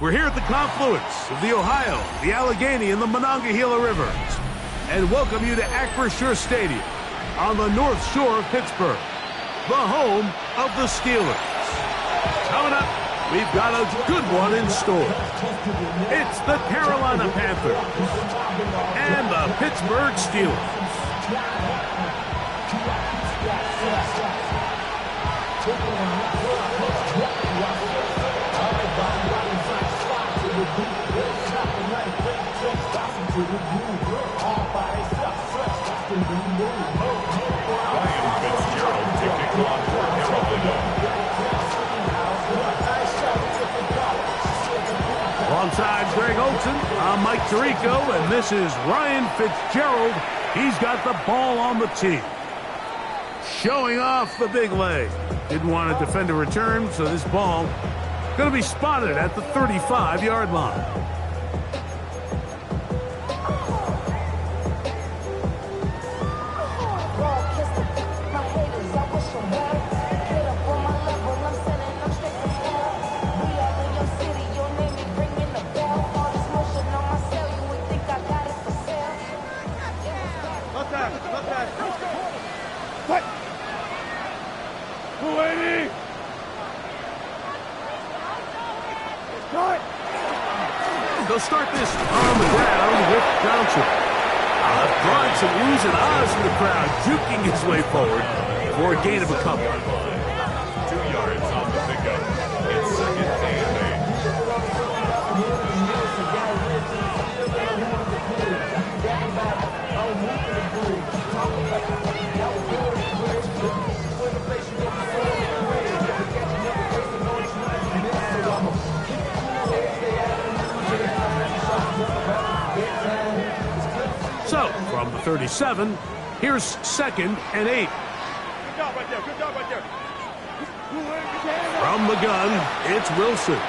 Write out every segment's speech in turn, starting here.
We're here at the confluence of the Ohio, the Allegheny, and the Monongahela Rivers, and welcome you to Acrisure Stadium on the North Shore of Pittsburgh, the home of the Steelers. Coming up, we've got a good one in store. It's the Carolina Panthers and the Pittsburgh Steelers. Alongside Greg Olsen, I'm Mike Tirico, and this is Ryan Fitzgerald. He's got the ball on the tee. Showing off the big leg. Didn't want to defend a return, so this ball going to be spotted at the 35-yard line. They'll start this on the ground with Johnson. Drawing some oohs and ahs from the crowd, juking his way forward for a gain of a couple. 2 yards on the pickup. It's second and 8. So, from the 37, here's second and 8. Good job right there. Good job right there. From the gun, it's Wilson.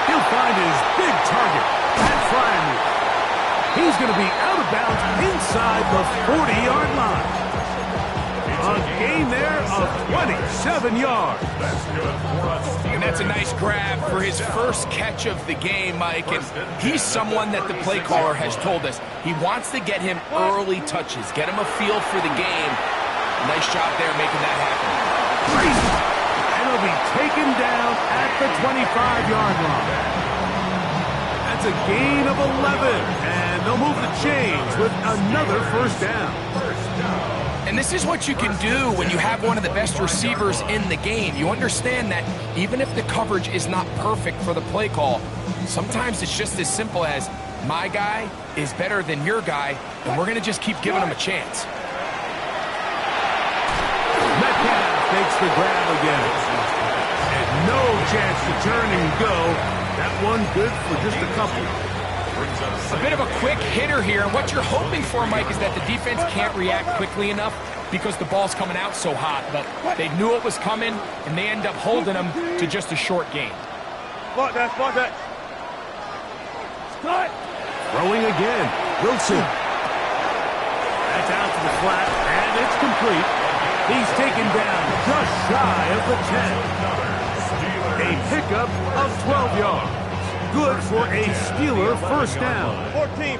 He'll find his big target at Fryman. He's going to be out of bounds inside the 40-yard line. A gain there of 27 yards. And that's a nice grab for his first catch of the game, Mike. And he's someone that the play caller has told us he wants to get him early touches, get him a feel for the game. Nice job there making that happen. And he'll be taken down at the 25-yard line. That's a gain of 11. And they'll move the chains with another first down. And this is what you can do when you have one of the best receivers in the game. You understand that even if the coverage is not perfect for the play call, sometimes it's just as simple as my guy is better than your guy, and we're going to just keep giving him a chance. Metcalf takes the grab again. And no chance to turn and go. That one good for just a couple. A bit of a quick hitter here. And what you're hoping for, Mike, is that the defense can't react quickly enough because the ball's coming out so hot. But they knew it was coming, and they end up holding them to just a short gain. Spot that. Spot. Throwing again. Wilson. That's out to the flat, and it's complete. He's taken down just shy of the 10. A pickup of 12 yards. Good for a Steeler first down. 14.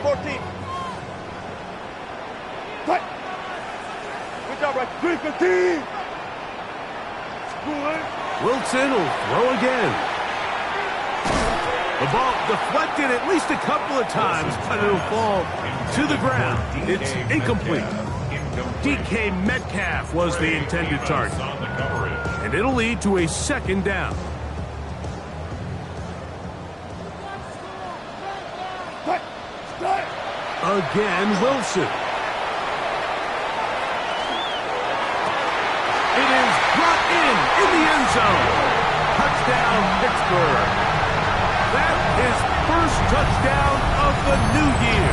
Cut. Good job, right. 3-15. Wilson will throw again. The ball deflected at least a couple of times, but it'll fall to the ground. It's incomplete. DK Metcalf was the intended target. And it'll lead to a second down. Again, Wilson. It is brought in the end zone. Touchdown, Pittsburgh. That is first touchdown of the new year.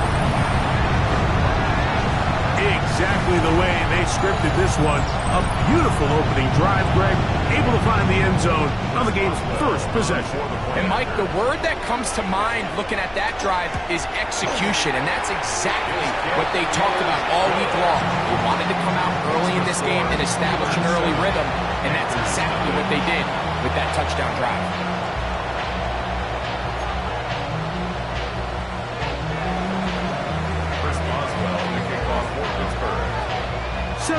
Exactly the way they scripted this one. A beautiful opening drive, Greg. Able to find the end zone on the game's first possession. And, Mike, the word that comes to mind looking at that drive is execution, and that's exactly what they talked about all week long. They wanted to come out early in this game and establish an early rhythm, and that's exactly what they did with that touchdown drive.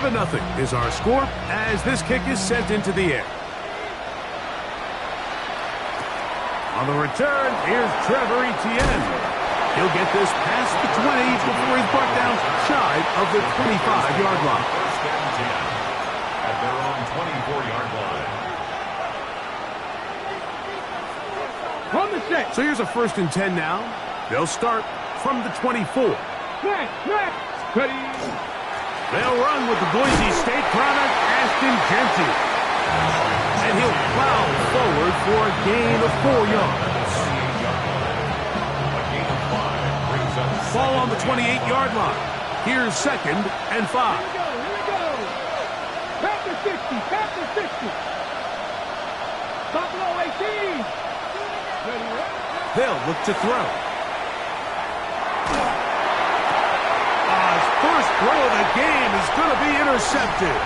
7-0 is our score as this kick is sent into the air. On the return, here's Trevor Etienne. He'll get this past the 20 before he's brought down shy of the 25-yard line. First and 10 at their own 24-yard line. From the set. So here's a 1st and 10 now. They'll start from the 24. Ready. They'll run with the Boise State product, Ashton Jeanty. And he'll plow forward for a gain of 4 yards. A gain of 5 brings up Ball on the 28-yard line. Here's 2nd and 5. Here we go. Back to 60. Back to 60. Buffalo 18. They'll look to throw. His first throw of the game is going to be intercepted.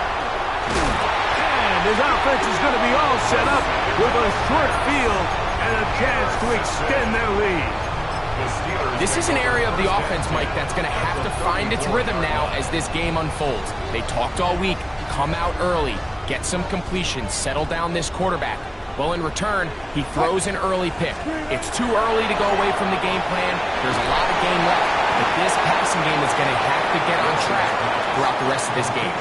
And his offense is going to be all set up with a short field and a chance to extend their lead. This is an area of the offense, Mike, that's going to have to find its rhythm now as this game unfolds. They talked all week, come out early, get some completion, settle down this quarterback. Well, in return, he throws an early pick. It's too early to go away from the game plan. There's a lot of game left, but this passing game is going to have to get on track throughout the rest of this game.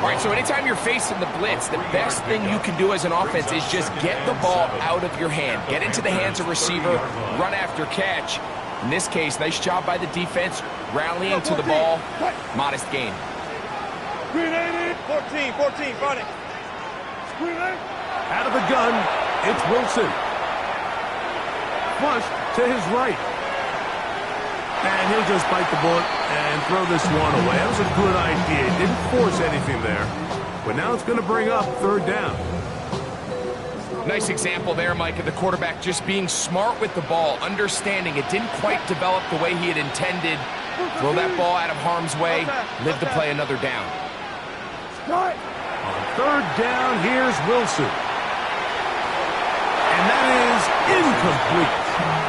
All right, so anytime you're facing the blitz, the best thing you can do as an offense is just get the ball out of your hand. Get into the hands of receiver, run after catch. In this case, nice job by the defense, rallying to the ball. Modest gain. 14, front it. Out of the gun, it's Wilson. Flushed to his right. And he'll just bite the bullet and throw this one away. That was a good idea. Didn't force anything there. But now it's going to bring up 3rd down. Nice example there, Mike, of the quarterback just being smart with the ball, understanding it didn't quite develop the way he had intended. Throw that ball out of harm's way, live to play another down. On 3rd down, here's Wilson. And that is incomplete.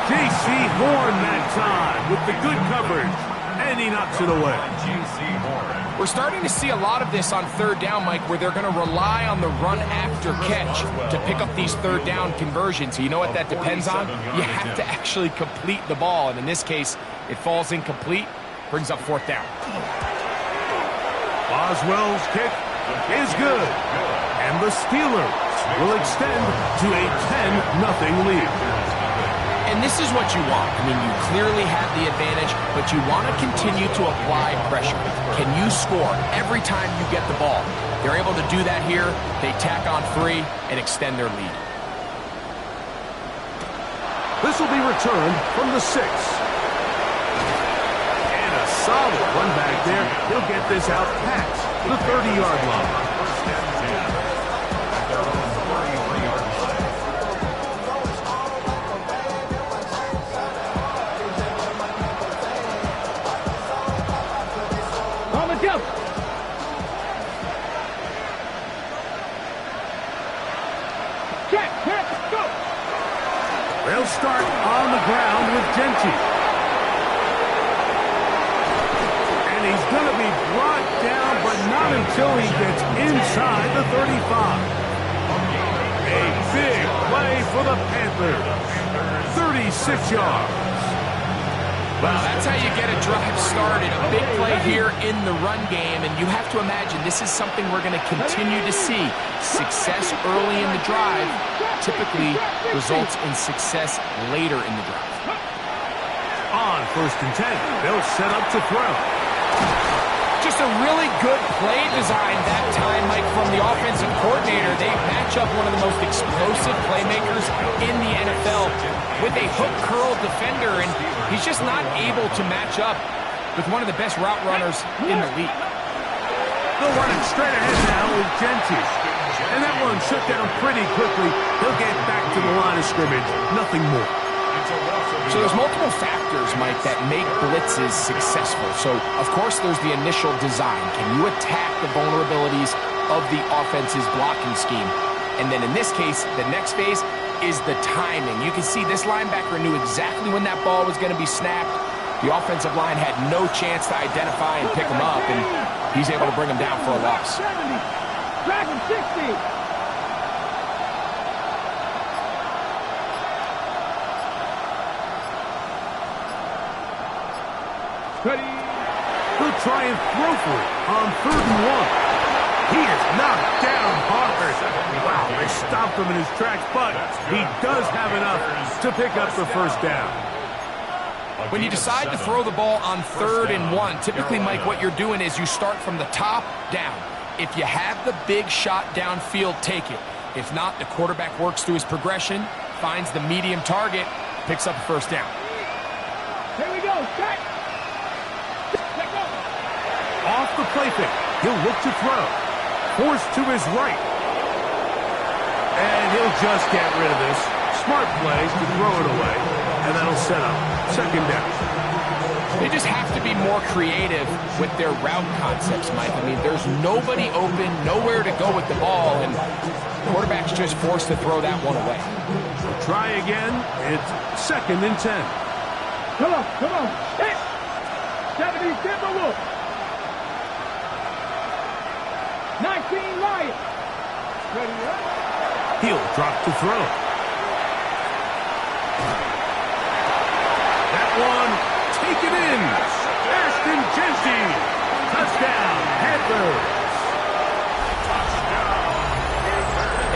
J.C. Horn that time with the good coverage. And he knocks it away. J.C. Horn. We're starting to see a lot of this on 3rd down, Mike, where they're going to rely on the run after catch to pick up these 3rd down conversions. You know what that depends on? You have to actually complete the ball. And in this case, it falls incomplete, brings up 4th down. Boswell's kick is good. And the Steelers will extend to a 10-0 lead. And this is what you want. I mean, you clearly have the advantage, but you want to continue to apply pressure. Can you score every time you get the ball? They're able to do that here. They tack on 3 and extend their lead. This will be returned from the 6. And a solid run back there. He'll get this out past the 30-yard line. They'll start on the ground with Jeanty. And he's going to be brought down, but not until he gets inside the 35. A big play for the Panthers. 36 yards. Wow, that's how you get a drive started. A big play here in the run game, and you have to imagine this is something we're going to continue to see. Success early in the drive typically results in success later in the drive. On 1st and 10, they'll set up to throw. Just a really good play design that time, Mike, from the offensive coordinator. They match up one of the most explosive playmakers in the NFL with a hook curl defender, and he's just not able to match up with one of the best route runners in the league. They'll run it straight ahead now with Jeanty. And that one shut down pretty quickly. He'll get back to the line of scrimmage. Nothing more. So there's multiple factors, Mike, that make blitzes successful. So, of course, there's the initial design. Can you attack the vulnerabilities of the offense's blocking scheme? And then in this case, the next phase is the timing. You can see this linebacker knew exactly when that ball was going to be snapped. The offensive line had no chance to identify and pick him up, and he's able to bring him down for a loss. 70. Dragon 60. Ready. He'll try and throw for it on 3rd and 1. He is knocked down hard. Wow, they stopped him in his tracks, but he does have enough to pick up the first down. When you decide to throw the ball on 3rd and 1, typically, Mike, what you're doing is you start from the top down. If you have the big shot downfield, take it. If not, the quarterback works through his progression, finds the medium target, picks up a first down. Here we go. Set. Let go. Off the play fake, he'll look to throw. Forced to his right. And he'll just get rid of this. Smart plays to throw it away, and that'll set up 2nd down. They just have to be more creative with their route concepts, Mike. I mean, there's nobody open, nowhere to go with the ball, and the quarterback's just forced to throw that one away. Try again. It's 2nd and 10. Come on. Come on. Hit. 70 Timberwolves. 19 Lions. Ready up. He'll drop to throw. That one, taken in. Ashton Jeanty. Touchdown, Panthers.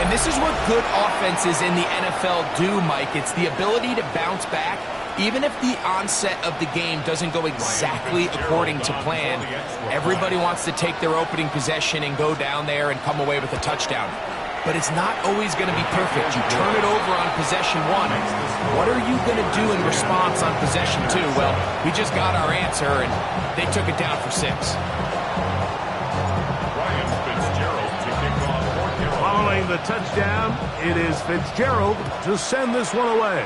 And this is what good offenses in the NFL do, Mike. It's the ability to bounce back, even if the onset of the game doesn't go exactly according to plan. Everybody wants to take their opening possession and go down there and come away with a touchdown. But it's not always going to be perfect. You turn it over on possession 1. What are you going to do in response on possession 2? Well, we just got our answer, and they took it down for 6. Ryan Fitzgerald to kick off for Carolina. Following the touchdown, it is Fitzgerald to send this one away.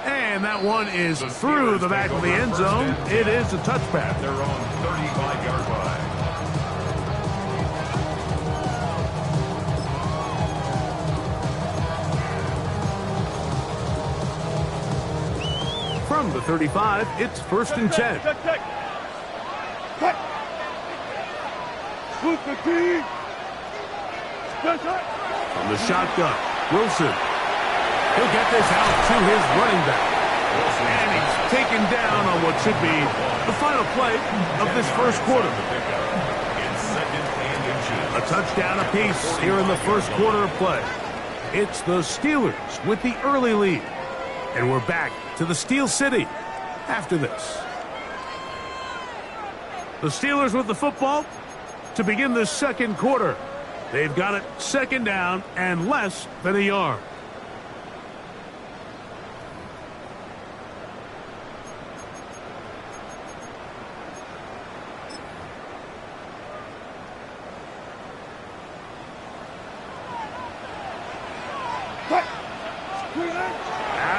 And that one is through the back of the end zone. It is a touchback. Their own 35-yard line. From the 35, it's 1st and 10. Check. Cut. Swoop the key. From the shotgun, Wilson. He'll get this out to his running back. And he's taken down on what should be the final play of this first quarter. A touchdown apiece here in the first quarter of play. It's the Steelers with the early lead. And we're back to the Steel City after this. The Steelers with the football to begin the second quarter. They've got it 2nd down and less than a yard.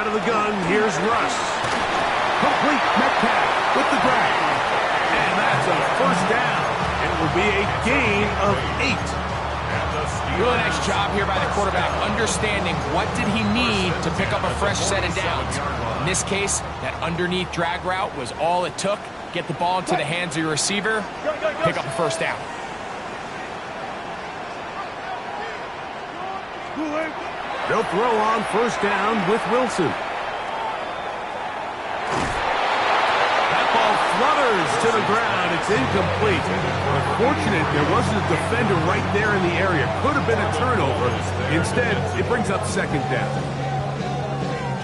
Out of the gun, here's Russ. Complete Metcalf with the grab. And that's a first down. It will be a gain of 8. Really nice job here by the quarterback, understanding what did he need to pick up a fresh set of downs. In this case, that underneath drag route was all it took. Get the ball into the hands of your receiver, pick up a first down. They'll throw on first down with Wilson. That ball flutters to the ground. It's incomplete. Unfortunate there wasn't a defender right there in the area. Could have been a turnover. Instead, it brings up 2nd down.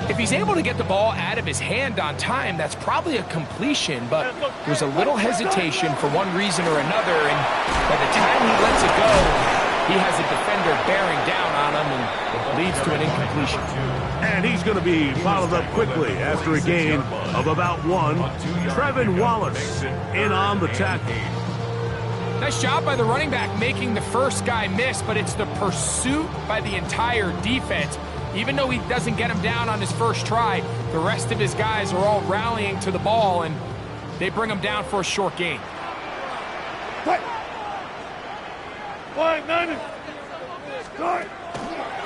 If he's able to get the ball out of his hand on time, that's probably a completion, but there's a little hesitation for one reason or another, and by the time he lets it go, he has a defender bearing down on him, and it leads to an incompletion. And he's going to be followed up quickly after a gain of about 1. Trevin Wallace in on the tackle. Nice job by the running back making the first guy miss, but it's the pursuit by the entire defense. Even though he doesn't get him down on his first try, the rest of his guys are all rallying to the ball, and they bring him down for a short gain.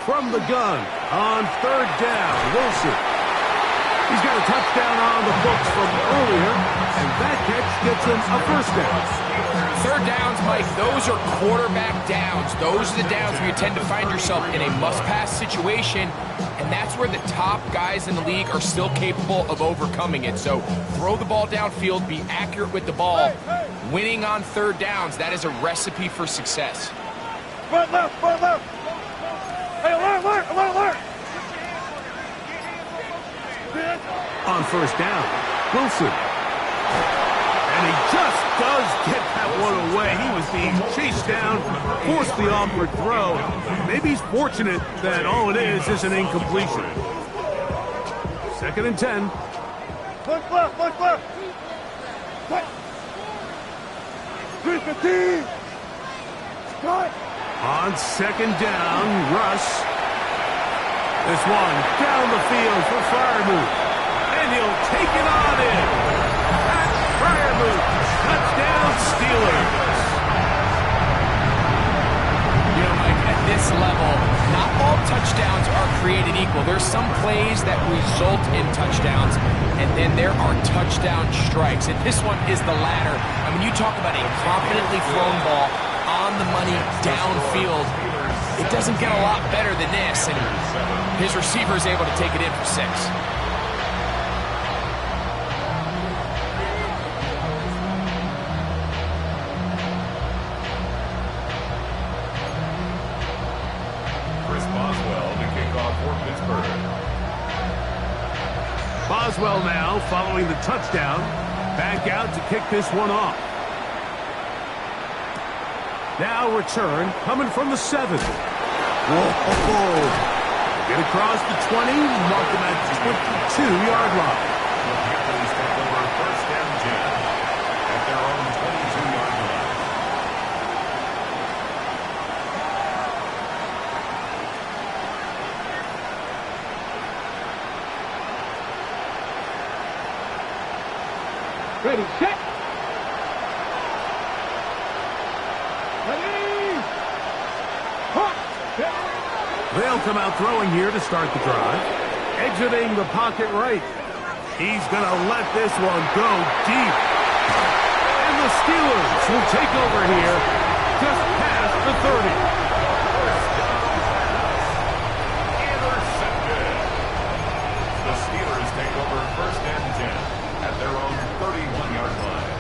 From the gun on 3rd down, Wilson. He's got a touchdown on the books from earlier, and that catch gets him a first down. Third downs, Mike, those are quarterback downs. Those are the downs where you tend to find yourself in a must-pass situation, and that's where the top guys in the league are still capable of overcoming it. So throw the ball downfield, be accurate with the ball. Winning on third downs, that is a recipe for success. Front left, front left. Hey, alert. On first down, Wilson. And he just does get that one away. He was being chased down, forced the awkward throw. Maybe he's fortunate that all it is an incompletion. 2nd and 10. Look left. 315. Scott. On 2nd down, Russ. This one down the field for Freiermuth. And he'll take it on in. Pat Freiermuth. Touchdown, Steelers. You know, Mike, at this level, not all touchdowns are created equal. There's some plays that result in touchdowns, and then there are touchdown strikes. And this one is the latter. I mean, you talk about a confidently thrown ball on the money downfield. It doesn't get a lot better than this, and his receiver is able to take it in for 6. Chris Boswell to kick off for Pittsburgh. Boswell now following the touchdown. Back out to kick this one off. Now return coming from the 7. Whoa. Get across the 20, mark him at 22-yard line. The Panthers take over 1st and 10 at their own 22-yard line. Ready, set. Ready. Hot. They'll come out throwing here to start the drive. Exiting the pocket right. He's going to let this one go deep. And the Steelers will take over here just past the 30. Intercepted. The Steelers take over 1st and 10 at their own 31-yard line.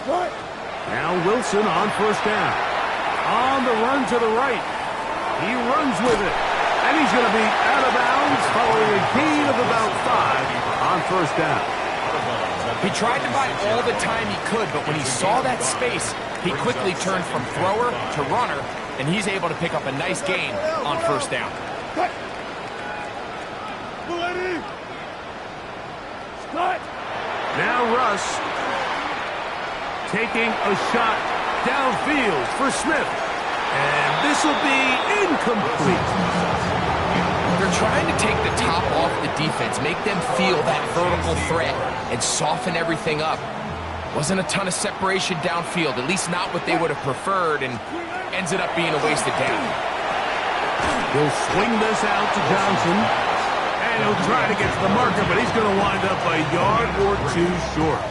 What? Now Wilson on 1st down. On the run to the right. He runs with it. And he's going to be out of bounds following a gain of about 5 on 1st down. He tried to buy all the time he could, but when he saw that space, he quickly turned from thrower to runner, and he's able to pick up a nice gain on 1st down. Cut. Ready. Scott. Now Russ taking a shot downfield for Smith. And this will be incomplete. They're trying to take the top off the defense, make them feel that vertical threat, and soften everything up. Wasn't a ton of separation downfield, at least not what they would have preferred, and ends it up being a wasted down. He'll swing this out to Johnson. And he'll try to get to the marker, but he's going to wind up a yard or 2 short.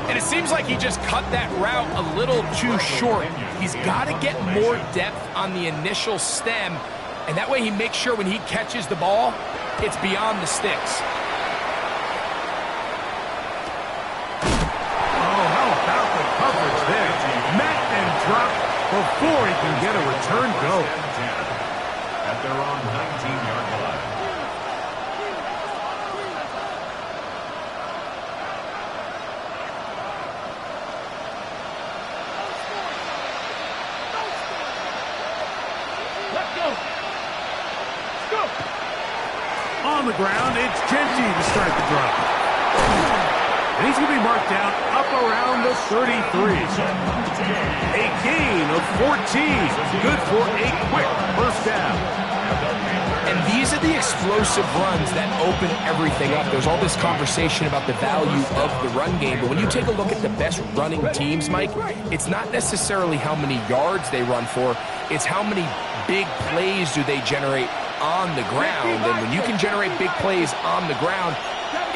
And it seems like he just cut that route a little too short. He's got to get more depth on the initial stem, and that way he makes sure when he catches the ball, it's beyond the sticks. Oh, how about the coverage there? Met and dropped before he can get a return go. At their own 19-yard line. On the ground, it's Genty to start the drive. And he's going to be marked down up around the 33. A gain of 14. Good for a quick 1st down. And these are the explosive runs that open everything up. There's all this conversation about the value of the run game, but when you take a look at the best running teams, Mike, it's not necessarily how many yards they run for, it's how many big plays do they generate on the ground. And when you can generate big plays on the ground,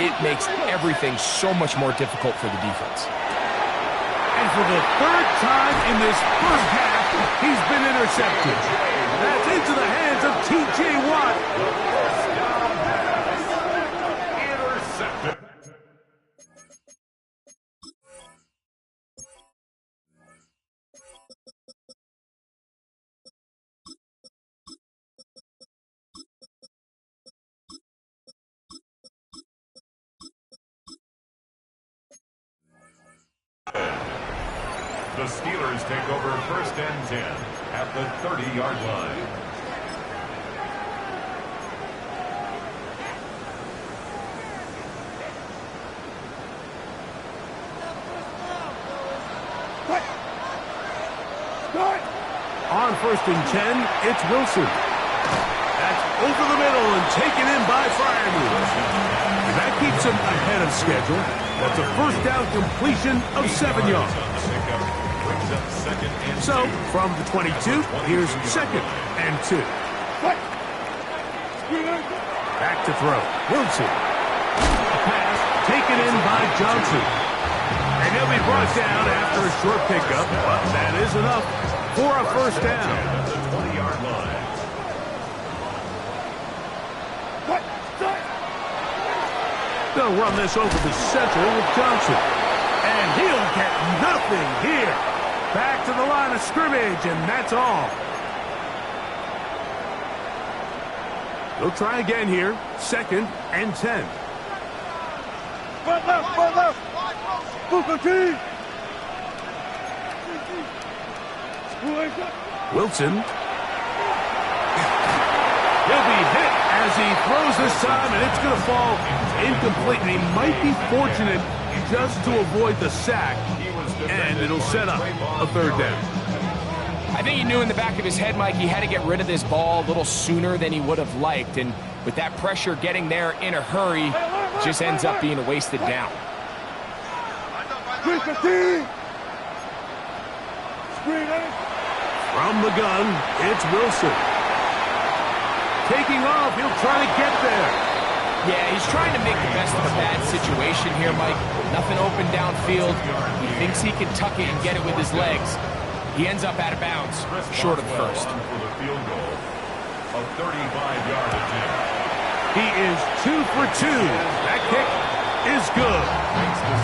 it makes everything so much more difficult for the defense. And for the third time in this first half, he's been intercepted. That's into the hands of T.J. Watt. Intercepted. The Steelers take over first and 10 at the 30-yard line. On first and 10, it's Wilson. That's over the middle and taken in by Freiermuth. And that keeps him ahead of schedule. That's a first down completion of 7 yards. So, from the 22, here's second and 2. Back to throw. Wilson. A pass taken in by Johnson. And he'll be brought down after a short pickup, but that is enough for a first down. At the 20-yard line. They'll run this over the center with Johnson. And he'll get nothing here. Back to the line of scrimmage, and that's all. They'll try again here. Second and 10. Wilson. He'll be hit as he throws this time, and it's going to fall incomplete. And he might be fortunate just to avoid the sack, and it'll set up a third down. I think he knew in the back of his head, Mike, he had to get rid of this ball a little sooner than he would have liked. And with that pressure getting there in a hurry, it just ends up being a wasted down. From the gun, it's Wilson. Taking off, he'll try to get there. Yeah, he's trying to make the best of a bad situation here, Mike. Nothing open downfield. He thinks he can tuck it and get it with his legs. He ends up out of bounds, short of first. For the field goal, a 35-yard attempt. He is 2 for 2. That kick is good.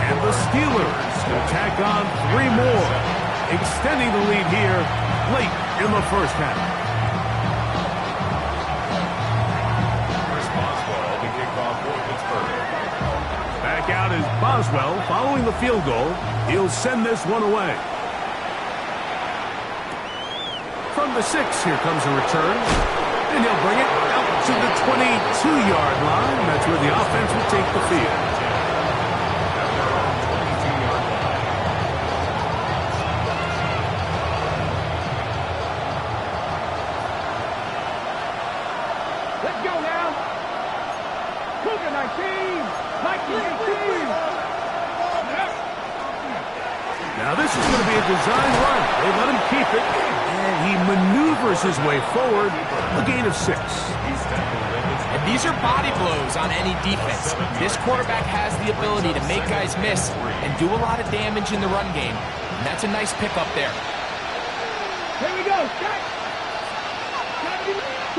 And the Steelers will tack on 3 more, extending the lead here late in the first half. Chris Boswell, the kickoff for Pittsburgh. Back out is Boswell following the field goal. He'll send this one away. From the 6, here comes a return. And he'll bring it out to the 22-yard line. That's where the offense will take the field. Let's go now. Cougar 19. Mikey 18. Now this is going to be a design run. They let him keep it, and he maneuvers his way forward, a gain of 6. And these are body blows on any defense. This quarterback has the ability to make guys miss and do a lot of damage in the run game. And that's a nice pickup there. Here we go.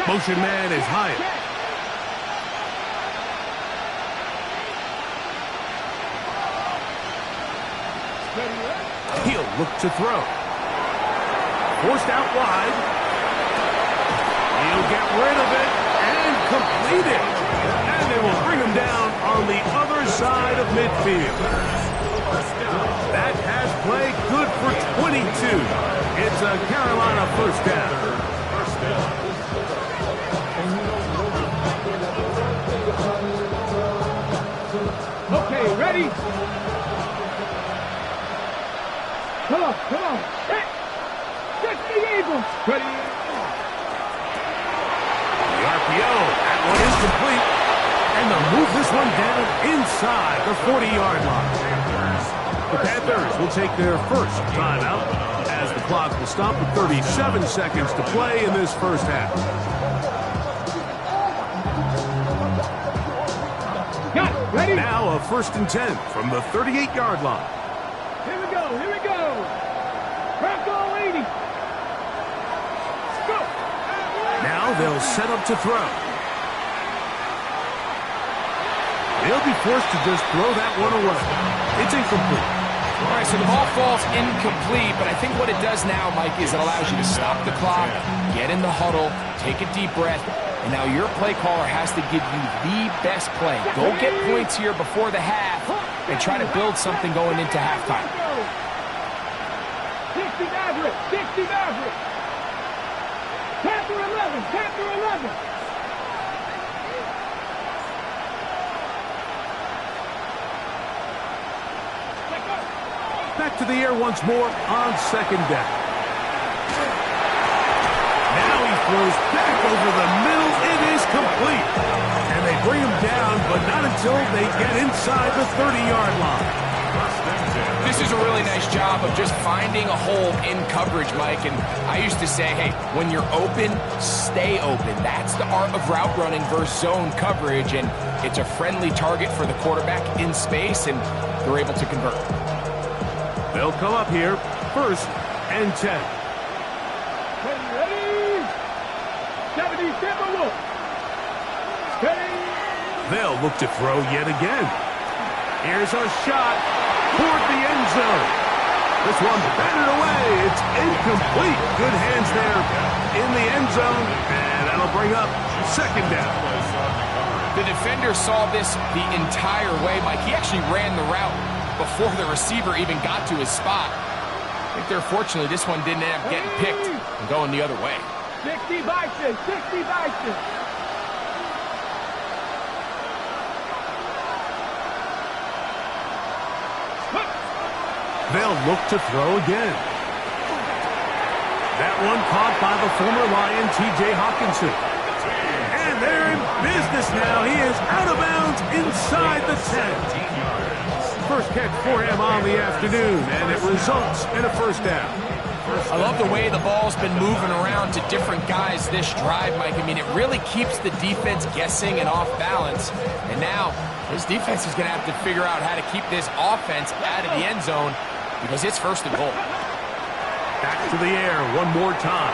Motion man is Hyatt. He'll look to throw. Forced out wide. He'll get rid of it and complete it. And they will bring him down on the other side of midfield. That has play good for 22. It's a Carolina first down. Okay, ready? Come on, come on. Hit! Just the Eagles. Ready? The RPO inside the 40-yard line. The Panthers will take their first timeout as the clock will stop with 37 seconds to play in this first half. Ready? Now a 1st and 10 from the 38-yard line. Here we go. Here we go. Bronco 80. Go. Now they'll set up to throw. They'll be forced to just throw that one away. It's incomplete. All right, so the ball falls incomplete, but I think what it does now, Mike, is it allows you to stop the clock, get in the huddle, take a deep breath, and now your play caller has to give you the best play. Go get points here before the half and try to build something going into halftime. 60 Maverick. 60 Maverick. Chapter 11. Chapter 11. Back to the air once more on 2nd down. Now he throws back over the middle. It is complete. And they bring him down, but not until they get inside the 30-yard line. This is a really nice job of just finding a hole in coverage, Mike. And I used to say, hey, when you're open, stay open. That's the art of route running versus zone coverage. And it's a friendly target for the quarterback in space, and they're able to convert. They'll come up here, 1st and 10. Ready? 70 Timberwolves. Steady. They'll look to throw yet again. Here's a shot toward the end zone. This one batted away. It's incomplete. Good hands there in the end zone, and that'll bring up 2nd down. The defender saw this the entire way, Mike. He actually ran the route before the receiver even got to his spot. I think they're fortunately this one didn't end up getting picked and going the other way. 60 Bison. 60 Bison. They'll look to throw again. That one caught by the former Lion, T.J. Hawkinson. And they're in business now. He is out of bounds inside the 10. First catch for him on the afternoon, and it results in a 1st down. I love the way the ball's been moving around to different guys this drive, Mike. I mean, it really keeps the defense guessing and off balance. And now, this defense is going to have to figure out how to keep this offense out of the end zone because it's 1st and goal. Back to the air one more time.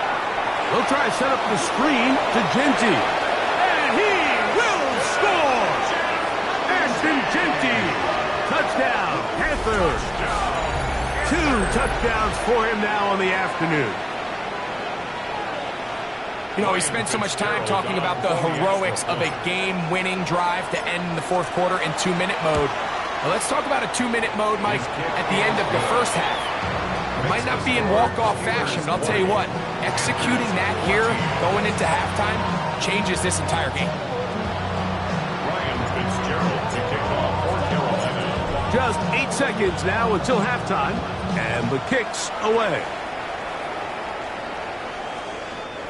They'll try to set up the screen to Genty. And he will score! Ashton Genty! Touchdown, Panthers! 2 touchdowns for him now on the afternoon. You know, we spent so much time talking about the heroics of a game-winning drive to end the 4th quarter in 2-minute mode. Well, let's talk about a 2-minute mode, Mike, at the end of the first half. It might not be in walk-off fashion, but I'll tell you what, executing that here going into halftime changes this entire game. Ryan Fitzgerald to kick off for Carolina. Just 8 seconds now until halftime, and the kick's away.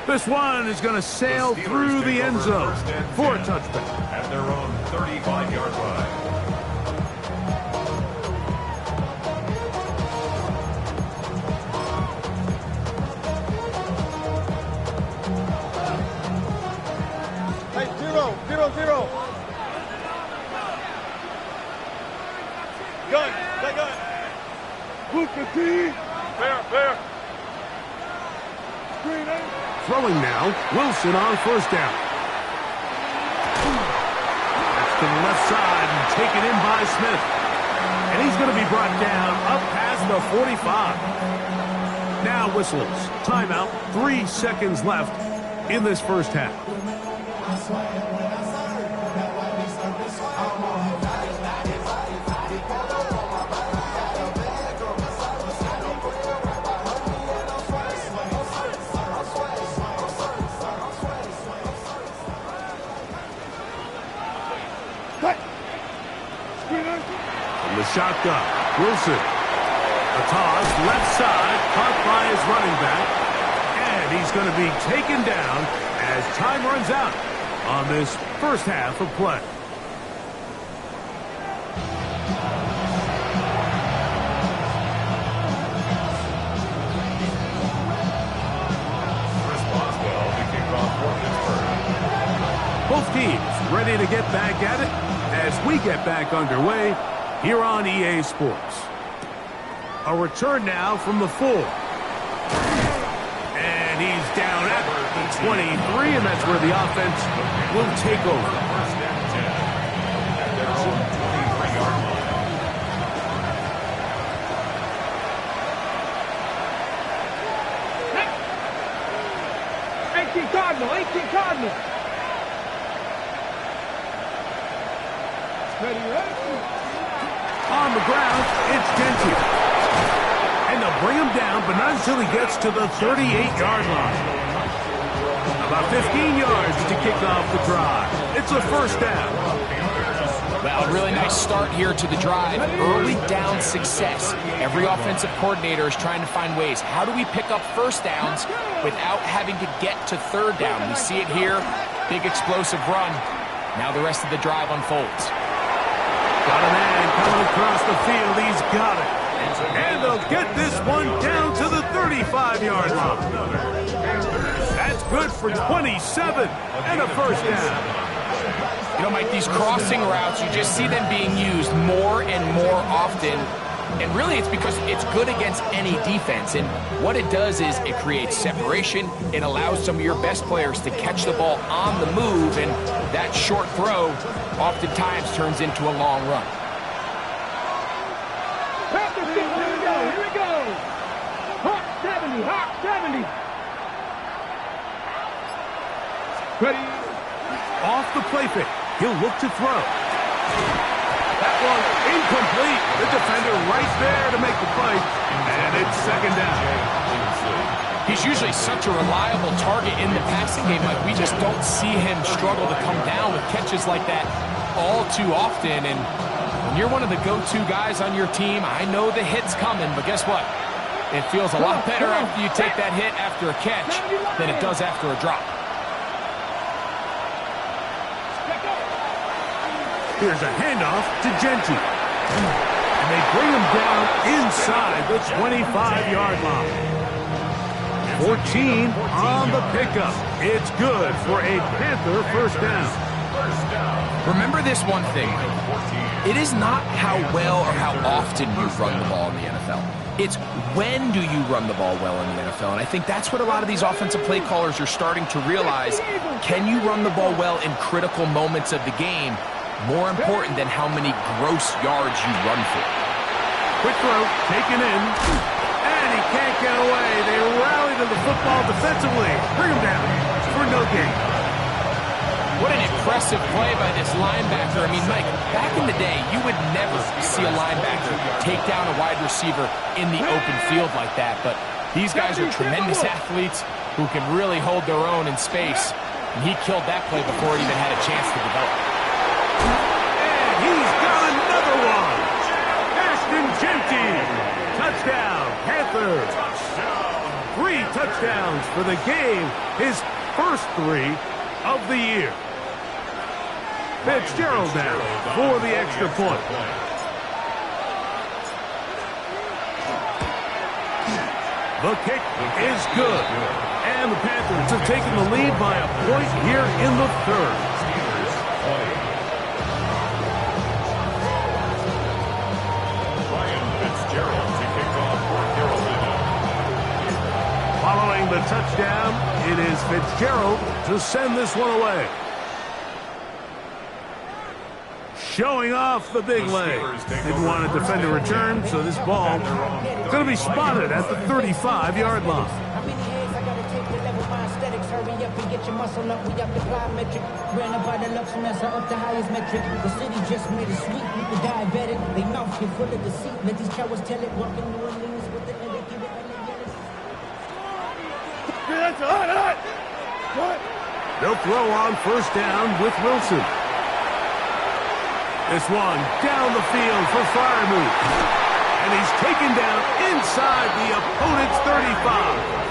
This one is going to sail through the end zone for a touchback. At their own 35-yard line. Hey, 0-0-0. Gun. That gun. Booker T. Fair. Screen A. Throwing now, Wilson on 1st down. That's to the left side and taken in by Smith. And he's going to be brought down up past the 45. Now whistles. Timeout. 3 seconds left in this first half. From the shotgun, Wilson. A toss, left side, caught by his running back. And he's going to be taken down as time runs out on this first half of play. teams ready to get back at it as we get back underway here on EA Sports. A return now from the 4. And he's down at the 23, and that's where the offense will take over. First and 10 at their own 23-yard line. 18 Cardinal, 18 Cardinal. Ready, ready. On the ground, it's Genty. And they'll bring him down, but not until he gets to the 38-yard line. About 15 yards to kick off the drive. It's a first down. Well, really nice start here to the drive. Early down success. Every offensive coordinator is trying to find ways. How do we pick up first downs without having to get to third down? We see it here. Big explosive run. Now the rest of the drive unfolds. Got a man coming across the field. He's got it. And they'll get this one down to the 35-yard line. That's good for 27 and a first down. You know, Mike, these crossing routes, you just see them being used more and more often. And really, it's because it's good against any defense. And what it does is it creates separation. It allows some of your best players to catch the ball on the move. And that short throw oftentimes turns into a long run. Here we go, here we go. Hot 70, hot 70. Ready. Off the play fake. He'll look to throw. That one incomplete. The defender right there to make the play. And it's second down. He's usually such a reliable target in the passing game. Like, we just don't see him struggle to come down with catches like that all too often. And when you're one of the go-to guys on your team, I know the hit's coming, but guess what? It feels a lot better after you take that hit after a catch than it does after a drop. Here's a handoff to Genty. And they bring him down inside the 25-yard line. 14 on the pickup. It's good for a Panther first down. Remember this one thing. It is not how well or how often you run the ball in the NFL. It's when do you run the ball well in the NFL. And I think that's what a lot of these offensive play callers are starting to realize. Can you run the ball well in critical moments of the game? More important than how many gross yards you run for. Quick throw, taken in, and he can't get away. They rally to the football defensively. Bring him down for no gain. What an impressive play by this linebacker. I mean, Mike, back in the day, you would never see a linebacker take down a wide receiver in the open field like that. But these guys are tremendous athletes who can really hold their own in space. And he killed that play before it even had a chance to develop. And he's got another one. Ashton Genty. Touchdown, Panthers. 3 touchdowns for the game. His first 3 of the year. Fitzgerald now for the extra point. The kick is good. And the Panthers have taken the lead by a point here in the third. Following the touchdown, it is Fitzgerald to send this one away. Showing off the big leg. Didn't want to defend a return, so this ball is going to be spotted at the 35-yard line. Hurry up and get your muscle up, we up the plyometric. Ran up by the love semester up the highest metric. The city just made it sweet, people diabetic. They mouth get full of deceit. Let these cowards tell it. Walking New Orleans with the nigga, give it They'll throw on first down with Wilson. This one down the field for Freiermuth. And he's taken down inside the opponent's 35.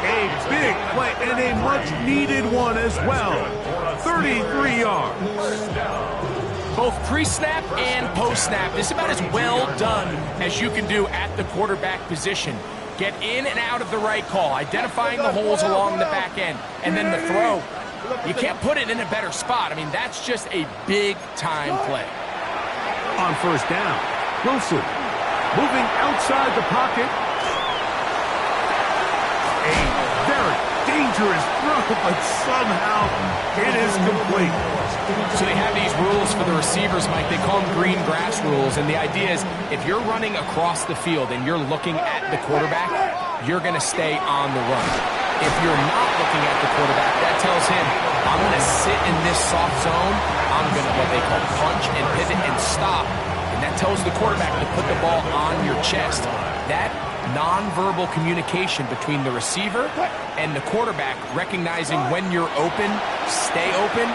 A big play and a much-needed one as well. 33 yards. Both pre-snap and post-snap. This is about as well done as you can do at the quarterback position. Get in and out of the right call, identifying the holes along the back end, and then the throw. You can't put it in a better spot. I mean, that's just a big-time play. On first down, Wilson moving outside the pocket. A very dangerous throw, but somehow it is complete. So they have these rules for the receivers, Mike. They call them green grass rules, and the idea is if you're running across the field and you're looking at the quarterback, you're going to stay on the run. If you're not looking at the quarterback, that tells him, I'm going to sit in this soft zone. I'm going to what they call punch and pivot and stop. And that tells the quarterback to put the ball on your chest. That nonverbal communication between the receiver and the quarterback, recognizing when you're open, stay open,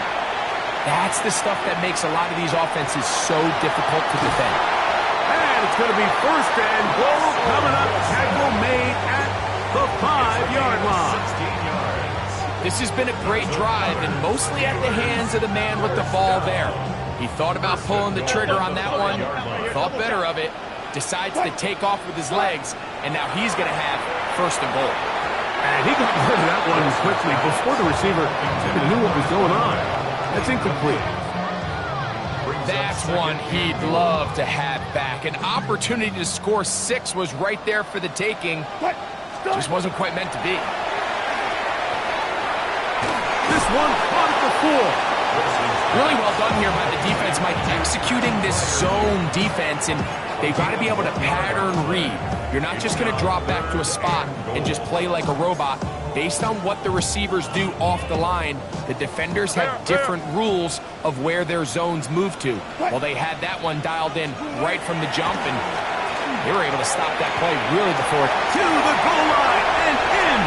that's the stuff that makes a lot of these offenses so difficult to defend. And it's going to be first and goal coming up. Tackle made at the 5-yard line. 16 yards. This has been a great drive, and mostly at the hands of the man with the ball there. He thought about pulling the trigger on that one, thought better of it, decides to take off with his legs, and now he's going to have first and goal. And he got rid of that one quickly before the receiver even knew what was going on. That's incomplete. That's one he'd love to have back. An opportunity to score 6 was right there for the taking. Just wasn't quite meant to be. This one caught at the 4. Really well done here by the defense, Mike, executing this zone defense, and they've got to be able to pattern read. You're not just going to drop back to a spot and just play like a robot. Based on what the receivers do off the line, the defenders have different rules of where their zones move to. Well, they had that one dialed in right from the jump, and they were able to stop that play really before it. To the goal line and in.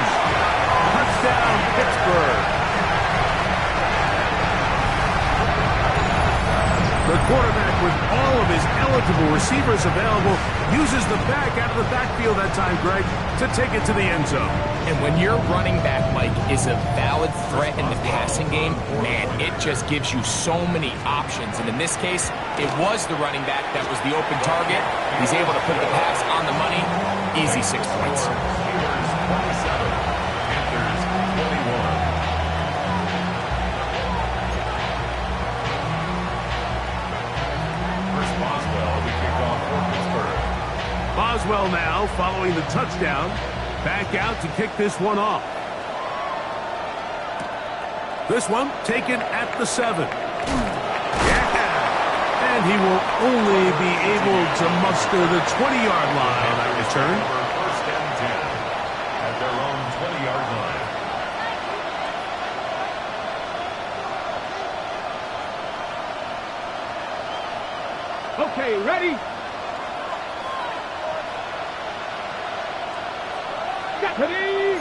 Touchdown, Pittsburgh. The quarterback, with all of his eligible receivers available, uses the back out of the backfield that time, Greg, to take it to the end zone. And when your running back, Mike, is a valid threat in the passing game, man, it just gives you so many options. And in this case, it was the running back that was the open target. He's able to put the pass on the money. Easy 6 points. Steelers 27, Panthers 21. Boswell, we kick off for Pittsburgh. Boswell now, following the touchdown, back out to kick this one off. This one taken at the 7. Yeah! And he will only be able to muster the 20-yard line on return. First and 10 at their own 20-yard line. Okay, ready? Deputy!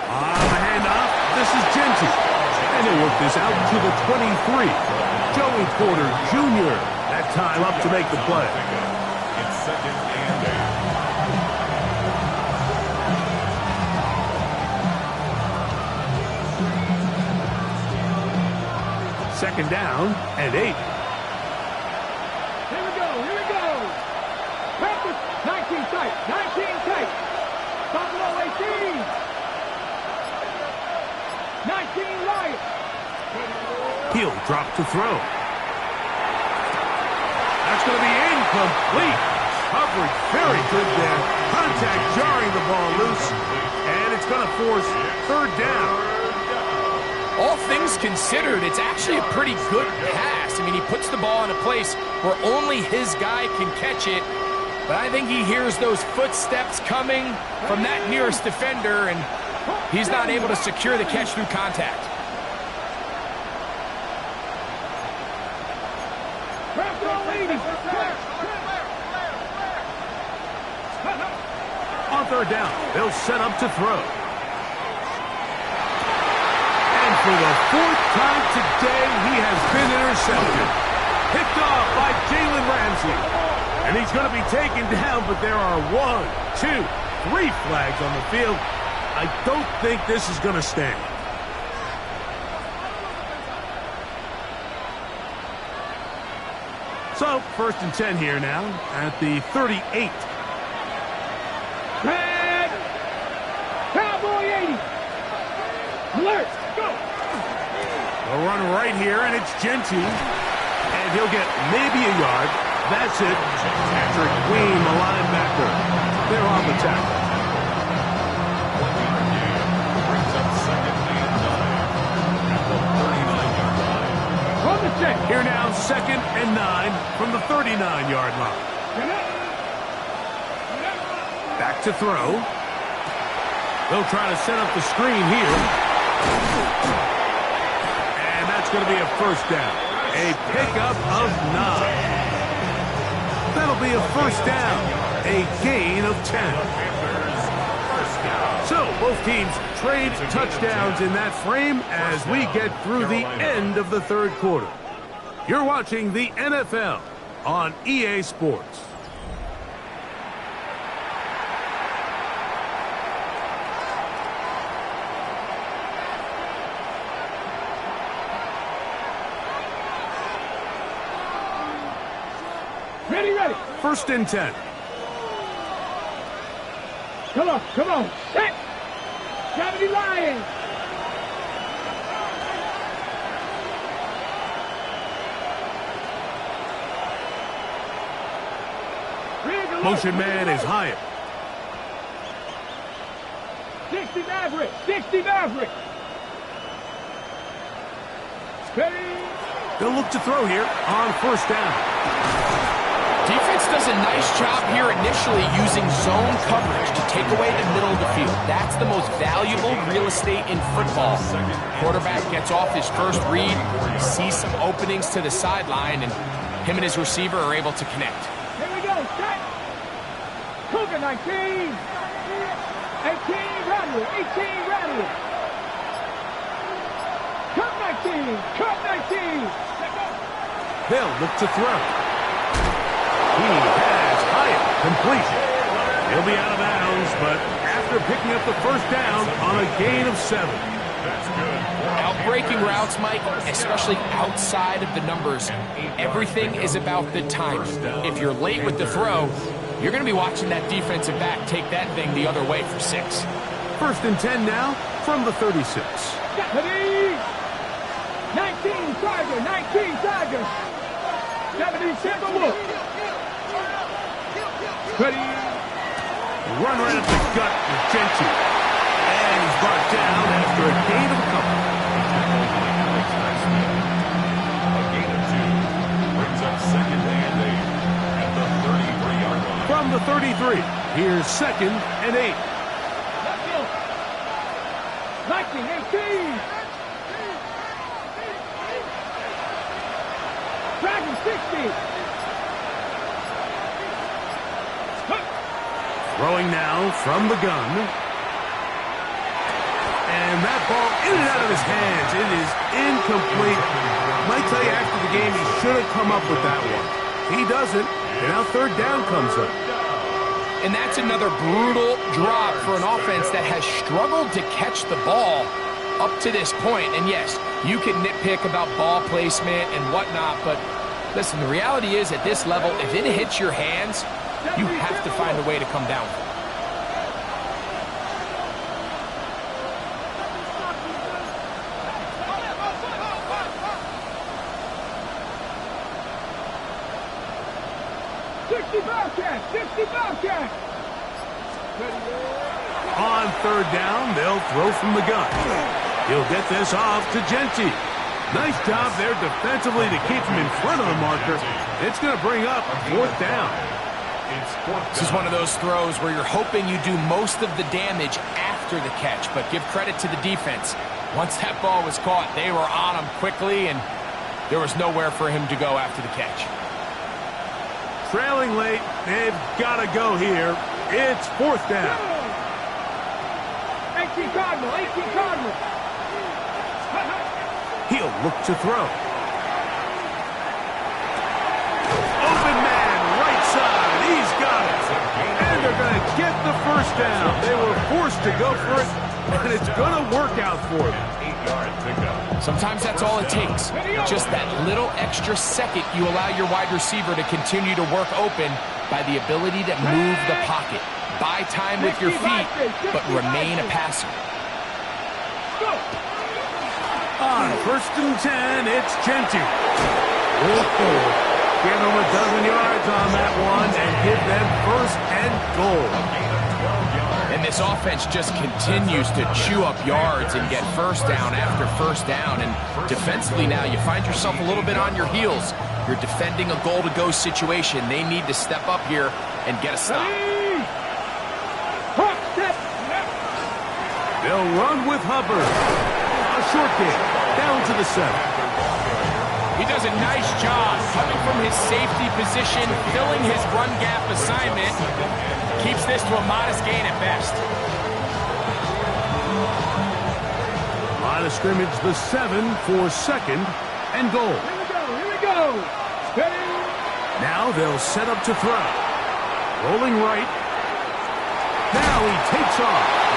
On the handoff, this is Genty. And they work this out to the 23. Joey Porter Jr. That time up to make the play. It's second and 8. Second down and 8. Here we go, here we go. Practice, 19 tight, 19 tight. Buffalo 18. 19 right. He'll drop to throw. That's going to be incomplete. Coverage very good there. Contact jarring the ball loose. And it's going to force third down. All things considered, it's actually a pretty good pass. I mean, he puts the ball in a place where only his guy can catch it. But I think he hears those footsteps coming from that nearest defender, and he's not able to secure the catch through contact. On third down, they'll set up to throw. And for the 4th time today, he has been intercepted. Picked off by Jalen Ramsey. And he's going to be taken down, but there are 1, 2, 3 flags on the field. I don't think this is going to stand. So, 1st and 10 here now at the 38. Red. Cowboy 80. Alert. Go. A run right here, and it's Genty. And he'll get maybe a yard. That's it. Patrick Queen, the linebacker. They're on the tackle. 1-yard gain brings up 2nd and 9 at the 39-yard line. Run the check. Here now, 2nd and 9 from the 39-yard line. Back to throw. They'll try to set up the screen here. And that's going to be a 1st down. A pickup of 9. That'll be a 1st down. A gain of 10. So, both teams trade touchdowns in that frame as we get through the end of the 3rd quarter. You're watching the NFL on EA Sports. Ready, ready. 1st and 10. Come on, come on. Set. 70 Lions. Motion man is Hyatt. 60 Maverick. 60 Maverick. Steady. They'll look to throw here on 1st down. Defense does a nice job here initially using zone coverage to take away the middle of the field. That's the most valuable real estate in football. Quarterback gets off his first read, sees some openings to the sideline, and him and his receiver are able to connect. Here we go. Set. Cougar 19. 18 Rattler. 18 Rattler. Cut 19. Cut 19. They'll look to throw. He has Hyatt complete. He'll be out of bounds, but after picking up the 1st down on a gain of 7. That's good. Outbreaking routes, Mike, especially outside of the numbers, everything is about the timing. If you're late with the throw, you're going to be watching that defensive back take that thing the other way for 6. 1st and 10 now from the 36. 19 Tiger. 19 Tiger. 70 Timberwolf. Ready. Run right up the gut with Genty. And he's brought down after a gain of a couple. A gain of 2 brings up 2nd and 8 at the 33-yard line. From the 33, here's 2nd and 8. 19-18. Dragon 60. Throwing now from the gun. And that ball in and out of his hands. It is incomplete. Might tell you after the game he should have come up with that one. He doesn't. And now 3rd down comes up. And that's another brutal drop for an offense that has struggled to catch the ball up to this point. And yes, you can nitpick about ball placement and whatnot, but listen, the reality is at this level, if it hits your hands, you have to find a way to come down. On 3rd down, they'll throw from the gun. He'll get this off to Genty. Nice job there defensively to keep him in front of the marker. It's going to bring up 4th down. This is one of those throws where you're hoping you do most of the damage after the catch, but give credit to the defense. Once that ball was caught, they were on him quickly, and there was nowhere for him to go after the catch. Trailing late, they've got to go here. It's 4th down. 18 Cardinal, 18 Cardinal. He'll look to throw. Open man, right side. He's got it. And they're going to get the 1st down. They were forced to go for it, and it's going to work out for them. 8-yard pickup. Sometimes that's all it takes. Just that little extra second you allow your wide receiver to continue to work open by the ability to move the pocket. Buy time with your feet, but remain a passer. On 1st and 10, it's Genty. Give them a dozen yards on that one and give them 1st and goal. And this offense just continues to chew up yards and get 1st down after 1st down. And defensively now, you find yourself a little bit on your heels. You're defending a goal-to-go situation. They need to step up here and get a stop. They'll run with Hubbard. A short game, down to the 7. He does a nice job coming from his safety position, filling his run gap assignment. Keeps this to a modest gain at best. Line of scrimmage, the 7 for 2nd and goal. Here we go. Steady. Now they'll set up to throw. Rolling right. Now he takes off.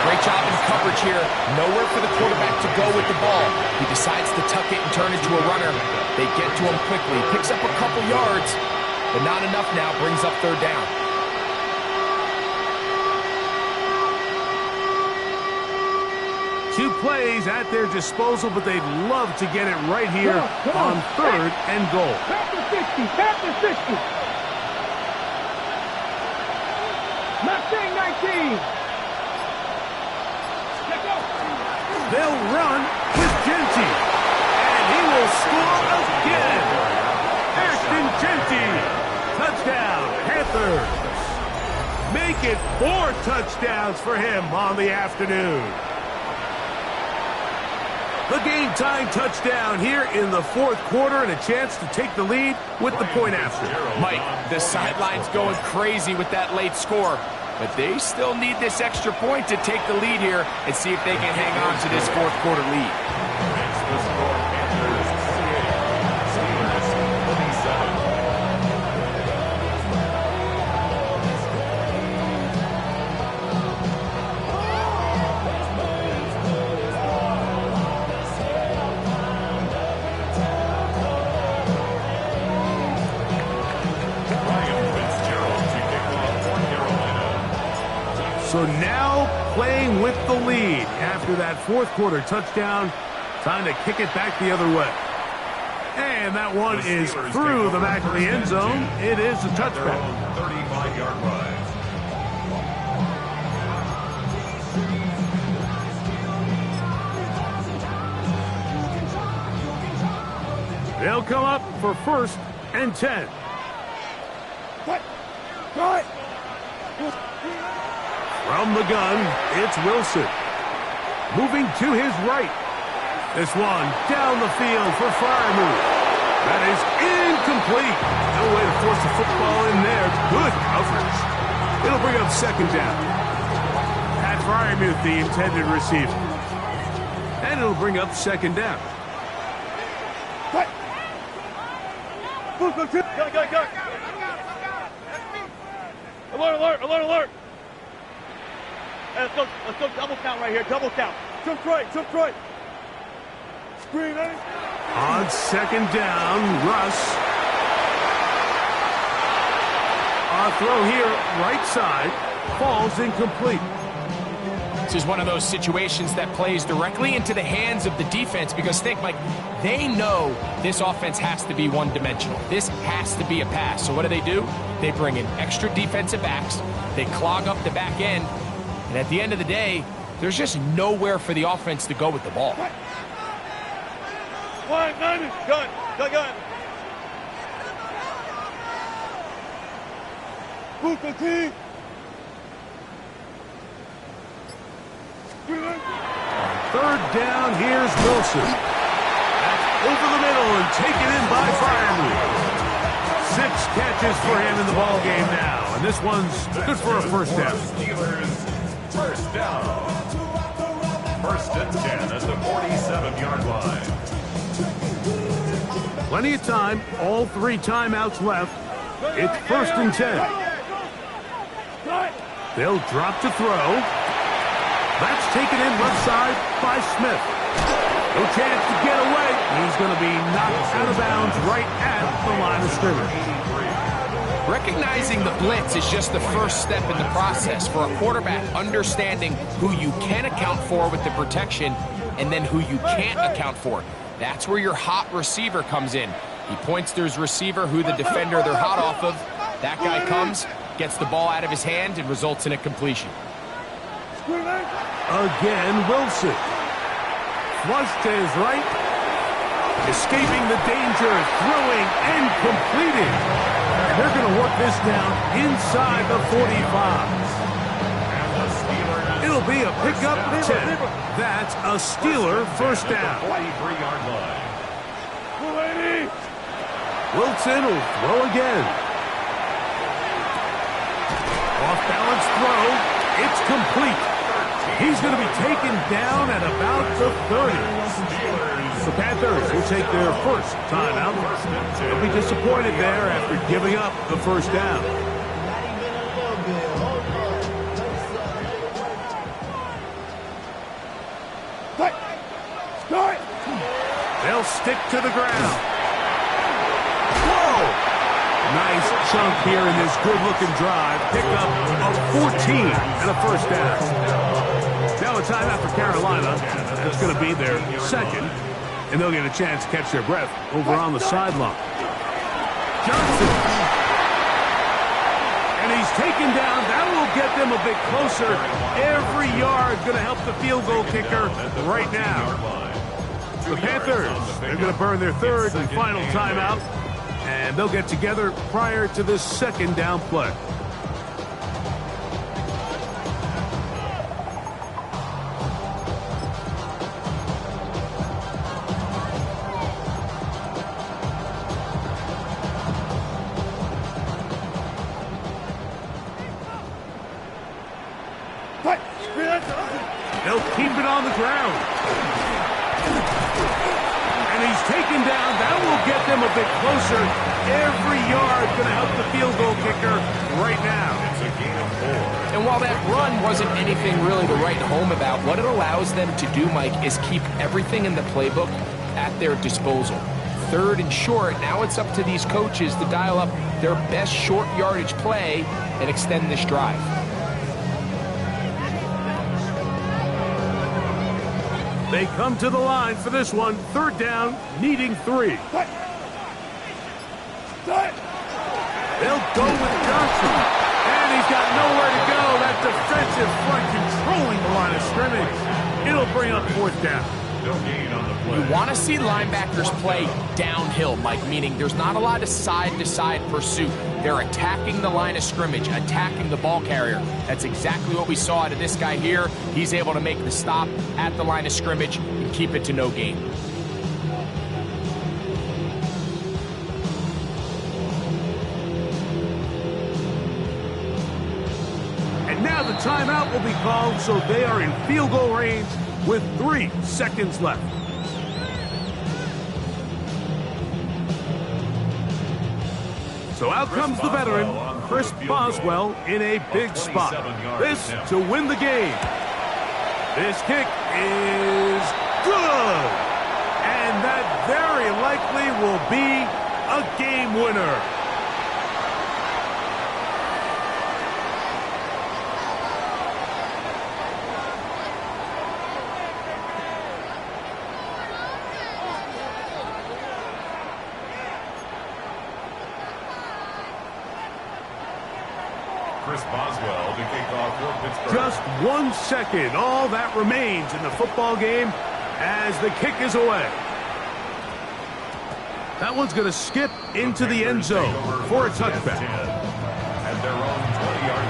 Great job in coverage here. Nowhere for the quarterback to go with the ball. He decides to tuck it and turn into a runner. They get to him quickly. Picks up a couple yards, but not enough now. Brings up 3rd down. Two plays at their disposal, but they'd love to get it right here on 3rd and goal. Back to 60. Back to 60. Mustang 19. They'll run with Genty, and he will score again. Ashton Genty, touchdown, Panthers. Make it 4 touchdowns for him on the afternoon. The game-time touchdown here in the 4th quarter and a chance to take the lead with the point after. Mike, the sideline's going crazy with that late score. But they still need this extra point to take the lead here and see if they can hang on to this 4th quarter lead. Makes the score Panthers 38, Steelers 27. So now playing with the lead after that 4th quarter touchdown. Time to kick it back the other way. And that one is through the back of the end zone. It is a touchback. 35-yard line. They'll come up for 1st and 10. What? What? From the gun, it's Wilson. Moving to his right. This one down the field for Freiermuth. That is incomplete. No way to force the football in there. Good coverage. It'll bring up 2nd down. Pat Freiermuth, the intended receiver. And it'll bring up 2nd down. What? Go. Alert. Let's go double count right here, double count. Jump right. Screen, eh? On 2nd down, Russ. Our throw here, right side, falls incomplete. This is one of those situations that plays directly into the hands of the defense because think, Mike, they know this offense has to be one-dimensional. This has to be a pass. So what do? They bring in extra defensive backs. They clog up the back end. And at the end of the day, there's just nowhere for the offense to go with the ball. Gun. Booker T. 3rd down, here's Wilson. That's over the middle and taken in by Freiermuth. 6 catches for him in the ball game now. And this one's good for a 1st down. Steelers 1st down. 1st and 10 at the 47-yard line. Plenty of time. All 3 timeouts left. It's 1st and 10. They'll drop to throw. That's taken in left side by Smith. No chance to get away. He's going to be knocked out of bounds right at the line of scrimmage. Recognizing the blitz is just the first step in the process for a quarterback, understanding who you can account for with the protection and then who you can't account for. That's where your hot receiver comes in. He points to his receiver, who the defender they're hot off of. That guy comes, gets the ball out of his hand, and results in a completion. Again, Wilson. Flush to his right. Escaping the danger, throwing and completing. And they're going to work this down inside the 45. It'll be a pickup 10. That's a Steeler first down. 23-yard line. Wilson will throw again. Off-balance throw. It's complete. He's going to be taken down at about the 30. The Panthers will take their first timeout. They'll be disappointed there after giving up the first down. They'll stick to the ground. Whoa! Nice chunk here in this good-looking drive. Pick up of 14 and a first down. Now a timeout for Carolina. That's going to be their second. And they'll get a chance to catch their breath over on the sideline. Johnson. And he's taken down. That will get them a bit closer. Every yard going to help the field goal kicker right now. The Panthers, they're going to burn their third and final timeout. And they'll get together prior to this second down play. They'll keep it on the ground. And he's taken down. That will get them a bit closer. Every yard going to help the field goal kicker right now. It's a gain of 4. And while that run wasn't anything really to write home about, what it allows them to do, Mike, is keep everything in the playbook at their disposal. Third and short, now it's up to these coaches to dial up their best short yardage play and extend this drive. They come to the line for this one. Third down, needing 3. They'll go with Johnson. And he's got nowhere to go. That defensive front controlling the line of scrimmage. It'll bring up fourth down. No gain on the play. You want to see linebackers play downhill, Mike, meaning there's not a lot of side-to-side pursuit. They're attacking the line of scrimmage, attacking the ball carrier. That's exactly what we saw out of this guy here. He's able to make the stop at the line of scrimmage and keep it to no gain. And now the timeout will be called, so they are in field goal range with 3 seconds left. So out comes the veteran, Chris Boswell, in a big spot. This to win the game. This kick is good. And that very likely will be a game winner. Chris Boswell to kick off for Pittsburgh. Just 1 second, all that remains in the football game as the kick is away. That one's going to skip into the end zone for a touchback. At their own 20-yard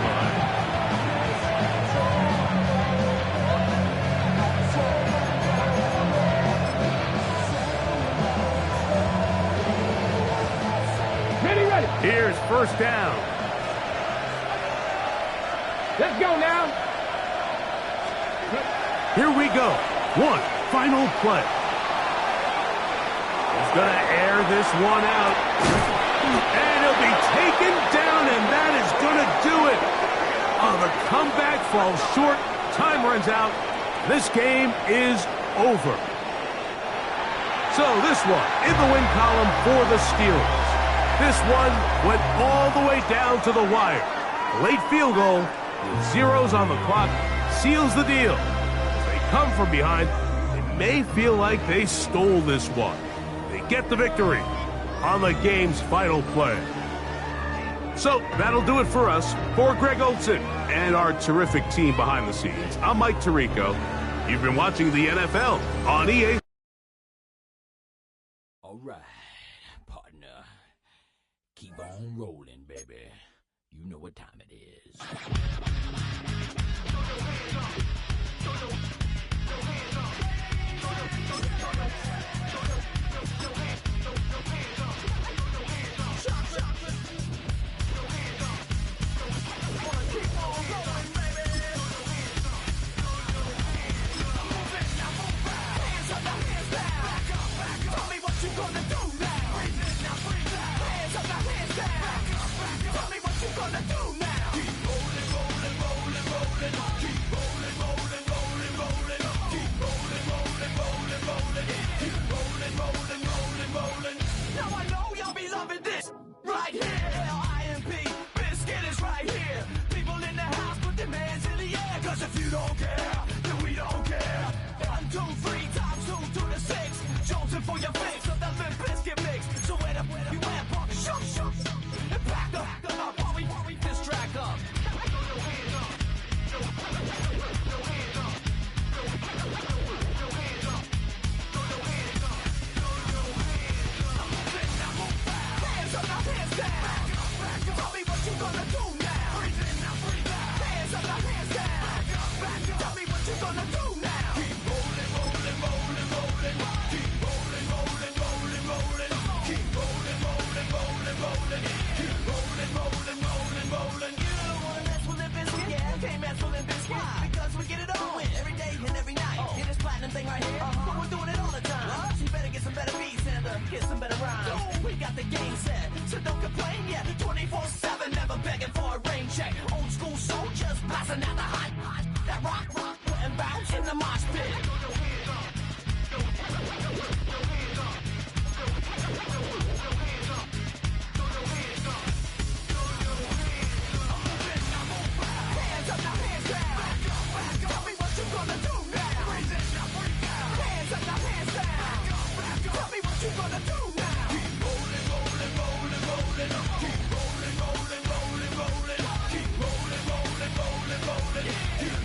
line. Ready. Here's first down. Let's go now. Here we go. One final play. He's going to air this one out. And he'll be taken down, and that is going to do it. Oh, the comeback falls short. Time runs out. This game is over. So this one in the win column for the Steelers. This one went all the way down to the wire. A late field goal with zeros on the clock seals the deal. As they come from behind, they may feel like they stole this one. They get the victory on the game's final play. So that'll do it for us. For Greg Olson and our terrific team behind the scenes, I'm Mike Tirico. You've been watching the NFL on EA. All right, partner. Keep on rolling, baby. You know what time it is.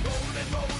rolling, rolling.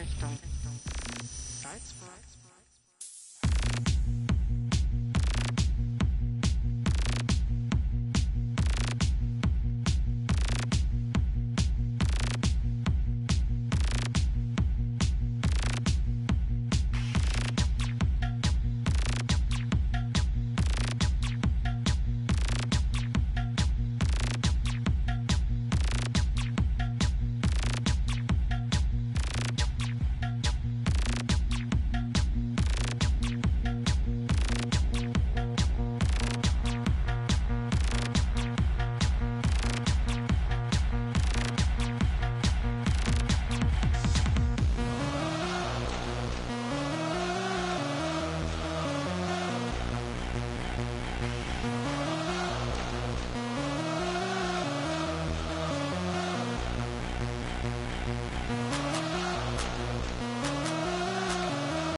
Richtung Salzburg.